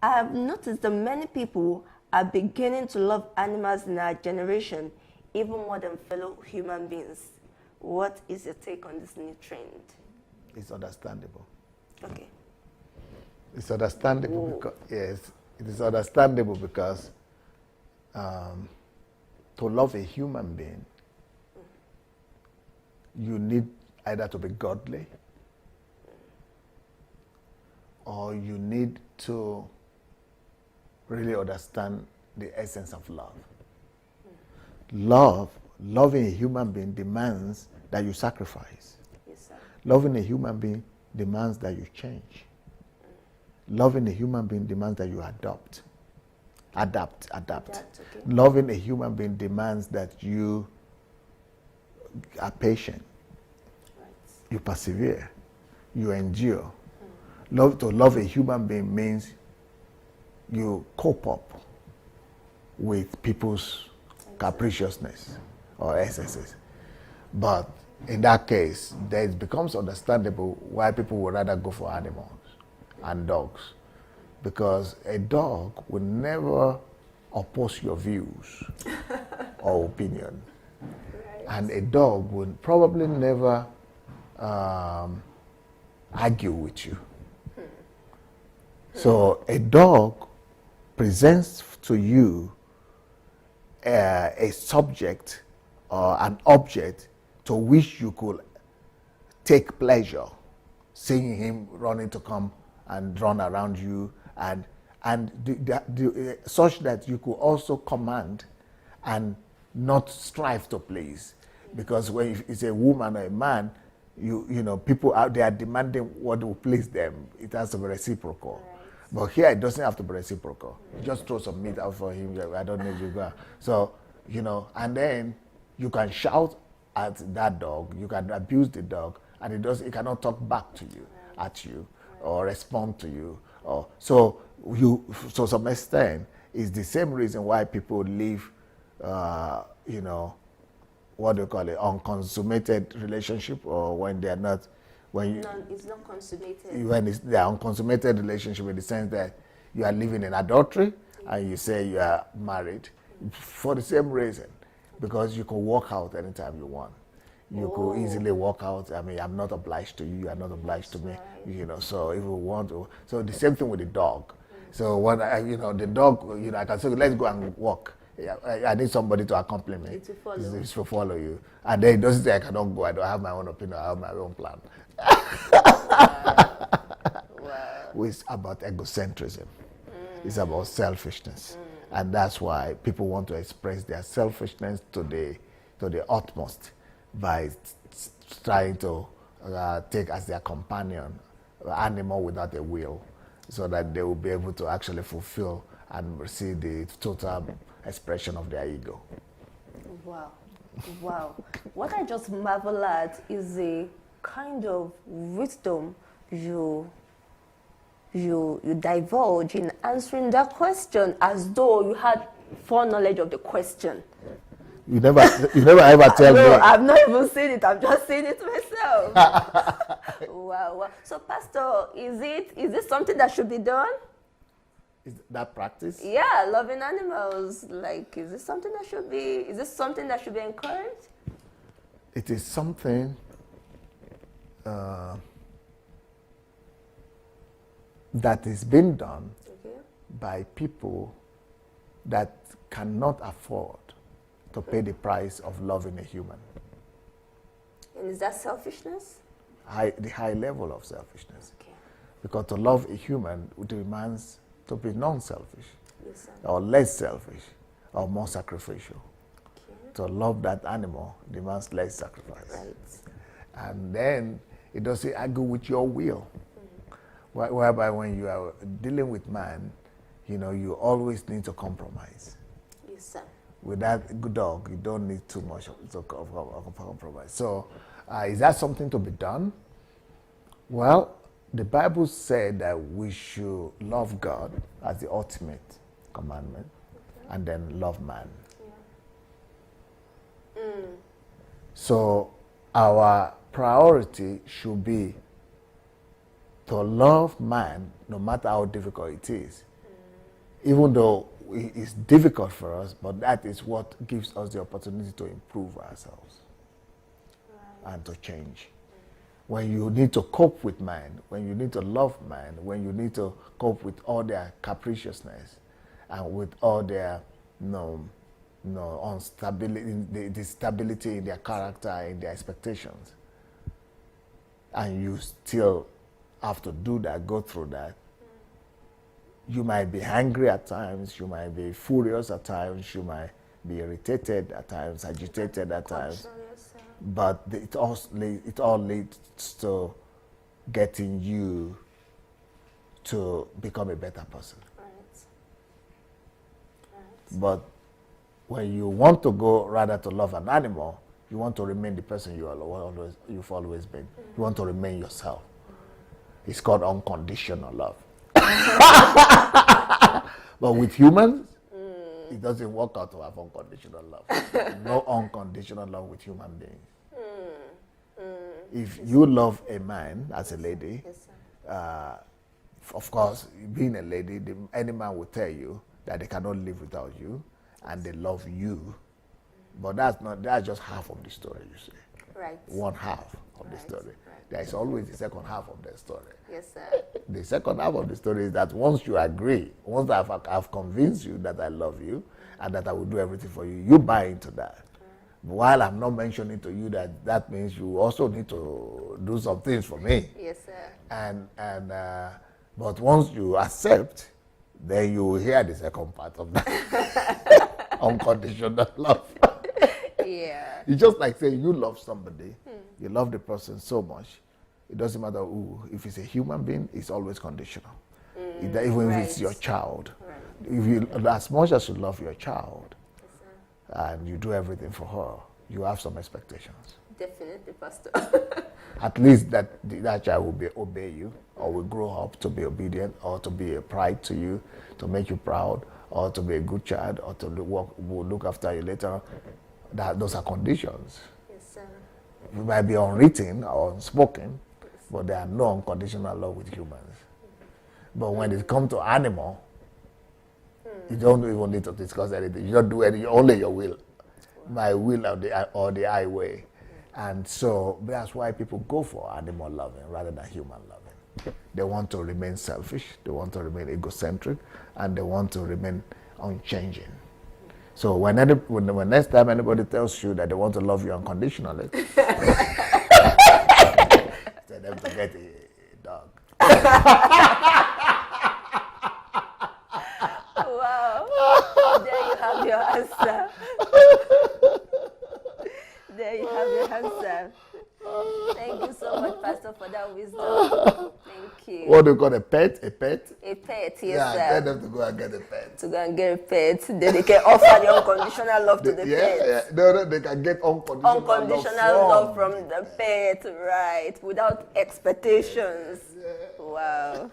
I have noticed that many people are beginning to love animals in our generation even more than fellow human beings. What is your take on this new trend? It's understandable. Okay. It's understandable because, yes, it is understandable because to love a human being, you need either to be godly or you need to really understand the essence of love. Loving a human being demands that you sacrifice. Yes, sir. Loving a human being demands that you change. Loving a human being demands that you adapt. Okay. Loving a human being demands that you are patient. Right. You persevere. You endure. To love a human being means you cope up with people's capriciousness or excesses. But in that case, then it becomes understandable why people would rather go for animals and dogs. Because a dog will never oppose your views or opinion. Right. And a dog will probably never argue with you. So a dog presents to you a subject or an object to which you could take pleasure, seeing him running to come and run around you, and such that you could also command and not strive to please. Because when it's a woman or a man, you know, people out there demanding what will please them. It has to be reciprocal. Right. But here it doesn't have to be reciprocal. Just throw some meat out for him. I don't know if you go. So, you know, and then you can shout at that dog, you can abuse the dog, and it cannot talk back to you, at you, or respond to you. So to some extent, it's the same reason why people live, you know, what do you call it, unconsummated relationship, or when they are not, It's not consummated. when it's the unconsummated relationship, in the sense that you are living in adultery and you say you are married, for the same reason, because you can walk out anytime you want. You could easily walk out. I mean, I'm not obliged to you. You are not obliged to me. You know, so if we want to, so the same thing with the dog. So when you know, the dog, you know, I can say, let's go and walk. Yeah, I need somebody to accompany me. To follow. It's to follow you. And then it doesn't say I cannot go. I don't have my own opinion. I have my own plan. Wow. It's about egocentrism. It's about selfishness. And that's why people want to express their selfishness to the utmost by trying to take as their companion an animal without a will, so that they will be able to actually fulfill and see the total expression of their ego. Wow. Wow. What I just marvel at is a kind of wisdom you divulge in answering that question, as though you had foreknowledge of the question. You never ever tell No, me. I've not even seen it. I'm just seeing it myself. Wow. So, Pastor, is this something that should be done? Is that practice? Yeah, loving animals. Like, is this something that should be encouraged? It is something that is being done by people that cannot afford to pay the price of loving a human. And is that selfishness? The high level of selfishness. Okay. Because to love a human demands to be non-selfish, Yes, sir. or less selfish, or more sacrificial. Okay. To love that animal demands less sacrifice. Right. And then it doesn't argue with your will. Whereby when you are dealing with man, you know, you always need to compromise. Yes, sir. With that good dog, you don't need too much of compromise. So, is that something to be done? Well, the Bible said that we should love God as the ultimate commandment, and then love man. Yeah. So, our priority should be to love man, no matter how difficult it is, even though it's difficult for us, but that is what gives us the opportunity to improve ourselves and to change. When you need to cope with man, when you need to love man, when you need to cope with all their capriciousness and with all their instability, the stability in their character, in their expectations, and you still have to do that, go through that, you might be angry at times, you might be furious at times, you might be irritated at times, agitated at times. But it all leads to getting you to become a better person. But when you want to go rather to love an animal, you want to remain the person you've always been. You want to remain yourself. It's called unconditional love. But with humans, it doesn't work out to have unconditional love. No unconditional love with human beings. If you love a man as a lady, of course, being a lady, any man will tell you that they cannot live without you, and they love you. But that's just half of the story, you see. Right. One half of the story. Right. There is always the second half of the story. Yes, sir. The second half of the story is that once you agree, once I've convinced you that I love you and that I will do everything for you, you buy into that. While I'm not mentioning to you that means you also need to do some things for me. Yes, sir. But once you accept, then you will hear the second part of that. Unconditional love. Yeah. It's just like saying you love somebody, you love the person so much, it doesn't matter who. If it's a human being, it's always conditional. Even if it's your child. Right. As much as you love your child, and you do everything for her, you have some expectations. Definitely, Pastor. At least that child will obey you, or will grow up to be obedient, or to be a pride to you, to make you proud, or to be a good child, or to will look after you later. Those are conditions. Yes, sir. It might be unwritten or unspoken, but there are no unconditional love with humans. But when it comes to animal, you don't even need to discuss anything. You don't do anything, only your will. My will or the I way. And so that's why people go for animal loving rather than human loving. They want to remain selfish, they want to remain egocentric, and they want to remain unchanging. So when next time anybody tells you that they want to love you unconditionally, tell them to get a dog. Wow. There you have your answer. There you have your answer. Thank you so much, Pastor, for that wisdom. Thank you. What do you call a pet? A pet? A pet, yes, yeah, sir. Tell them to go and get a pet. To go and get a pet. Then they can offer the unconditional love to the pet. Yeah. No, they can get unconditional love from the pet, right, without expectations. Yeah. Wow.